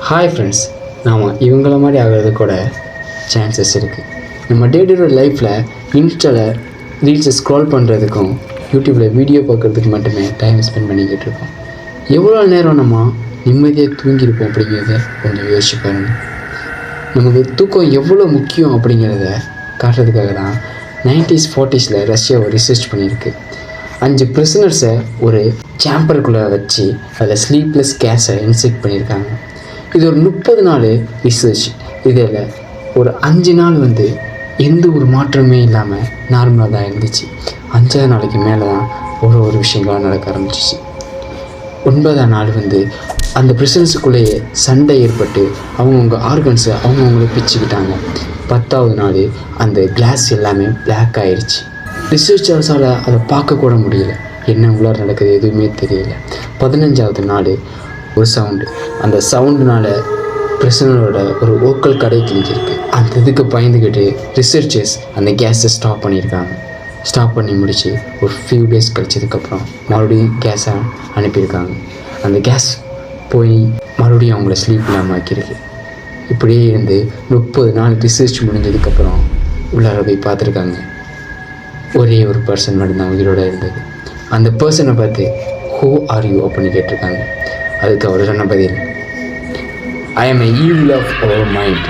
Hi friends, நாம் இவங்கள மாதிரி ஆகிறது கூட சான்சஸ் இருக்குது. நம்ம டே டு டே லைஃப்பில் இன்ஸ்டாவில் ரீல்ஸை ஸ்க்ரால் பண்ணுறதுக்கும் யூடியூப்பில் வீடியோ பார்க்குறதுக்கு மட்டுமே டைம் ஸ்பெண்ட் பண்ணிக்கிட்டு இருக்கோம். எவ்வளோ நேரம் நம்ம நிம்மதியாக தூங்கியிருப்போம் அப்படிங்கிறத கொஞ்சம் யோசிச்சு பாருங்கள். நமக்கு தூக்கம் எவ்வளோ முக்கியம் அப்படிங்கிறத காட்டுறதுக்காக தான் 90s 40s ரஷ்யா ஒரு ரிசர்ச் பண்ணியிருக்கு. 5 பிரிசனர்ஸை ஒரு சேம்பருக்குள்ளே வச்சு அதில் ஸ்லீப்லெஸ் கேஸை இன்செக்ட் பண்ணியிருக்காங்க. இது ஒரு 30 நாள் ரிசர்ச். இதில் ஒரு 5 நாள் எந்த ஒரு மாற்றமே இல்லாமல் நார்மலாக தான் இருந்துச்சு. 5ஆவது நாளைக்கு மேலே தான் ஒரு விஷயங்களாக நடக்க ஆரம்பிச்சிச்சு. 9ஆம் நாள் அந்த பிரிசனர்ஸுக்குள்ளேயே சண்டை ஏற்பட்டு அவங்கவுங்க ஆர்கன்ஸை அவங்கவுங்களே பிச்சுக்கிட்டாங்க. 10ஆவது நாள் அந்த கிளாஸ் எல்லாமே பிளாக் ஆயிடுச்சு. ரிசர்ச்சர்ஸால் அதை பார்க்கக்கூட முடியல, என்ன உள்ளார நடக்குது எதுவுமே தெரியல. 15ஆவது நாள் ஒரு சவுண்டு, அந்த சவுண்டுனால் பிரிசனரோட ஒரு ஓக்கல் கடை கிழிஞ்சிருக்கு. அந்த இதுக்கு பயந்துக்கிட்டு ரிசர்ச்சர்ஸ் அந்த கேஸை ஸ்டாப் பண்ணியிருக்காங்க. ஸ்டாப் பண்ணி முடித்து ஒரு ஃபியூ டேஸ் கழிச்சதுக்கப்புறம் மறுபடியும் கேஸை அனுப்பியிருக்காங்க. அந்த கேஸ் போய் மறுபடியும் அவங்கள ஸ்லீப் இல்லாமல் ஆக்கியிருக்கு. இப்படியே 30 நாள் ரிசர்ச் முடிஞ்சதுக்கப்புறம் உள்ளார போய் பார்த்துருக்காங்க. ஒரே ஒரு பர்சன் மட்டும்தான் உயிரோடு இருந்தது. அந்த பர்சனை பார்த்து ஹூ ஆர் யூ அப்படின்னு கேட்டிருக்காங்க. அதுக்கு அவர் சொன்ன பதில், ஐ ஆம் எ ஈவில் ஆஃப் அவர் மைண்ட்.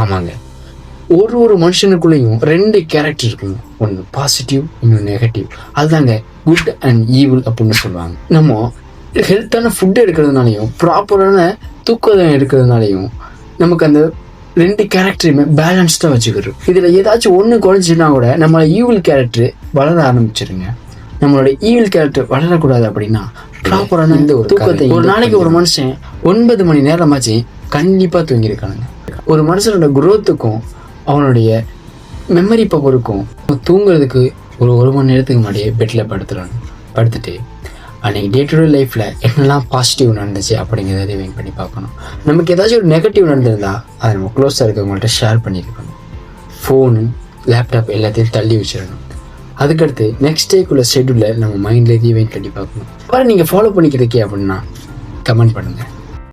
ஆமாங்க, ஒரு மனுஷனுக்குள்ளேயும் 2 கேரக்டர் இருக்குங்க. ஒன்று பாசிட்டிவ், இன்னொன்று நெகட்டிவ். அதுதாங்க குட் அண்ட் ஈவில் அப்படின்னு சொல்லுவாங்க. நம்ம ஹெல்த்தான ஃபுட்டு எடுக்கிறதுனாலையும் ப்ராப்பரான தூக்கம் எடுக்கிறதுனாலையும் நமக்கு அந்த 2 கேரக்டரையுமே பேலன்ஸ்டாக வச்சுக்கிறோம். இதில் ஏதாச்சும் ஒன்று குறைஞ்சின்னா கூட நம்மளோட ஈவில் கேரக்டர் வளர ஆரம்பிச்சிருங்க. நம்மளோட ஈவில் கேரக்டர் வளரக்கூடாது அப்படின்னா ப்ராப்பரான இந்த ஒரு தூக்கத்தை, ஒரு நாளைக்கு ஒரு மனுஷன் 9 மணி நேரமாச்சு கண்டிப்பாக தூங்கியிருக்கானுங்க. ஒரு மனுஷனோட குரோத்துக்கும் அவனுடைய மெமரி பவருக்கும் தூங்குறதுக்கு ஒரு மணி நேரத்துக்கு முன்னாடியே பெட்டில் படுத்துட்டு அன்றைக்கி டே டு டே லைஃப்பில் என்னெல்லாம் பாசிட்டிவ் நடந்துச்சு அப்படிங்கிறத ரிவைண்ட் பண்ணி பார்க்கணும். நமக்கு ஏதாச்சும் ஒரு நெகட்டிவ் நடந்திருந்தால் அதை நம்ம க்ளோஸாக இருக்கவங்கள்ட்ட ஷேர் பண்ணியிருக்கணும். ஃபோனு, லேப்டாப் எல்லாத்தையும் தள்ளி வச்சிடணும். அதுக்கடுத்து நெக்ஸ்ட் டேக்குள்ள ஷெட்யூலில் நம்ம மைண்டில் ரிவைண்ட் பண்ணி பார்க்கணும். அப்புறம் நீங்கள் ஃபாலோ பண்ணிக்கிறதுக்கே அப்படின்னா கமெண்ட் பண்ணுங்கள்.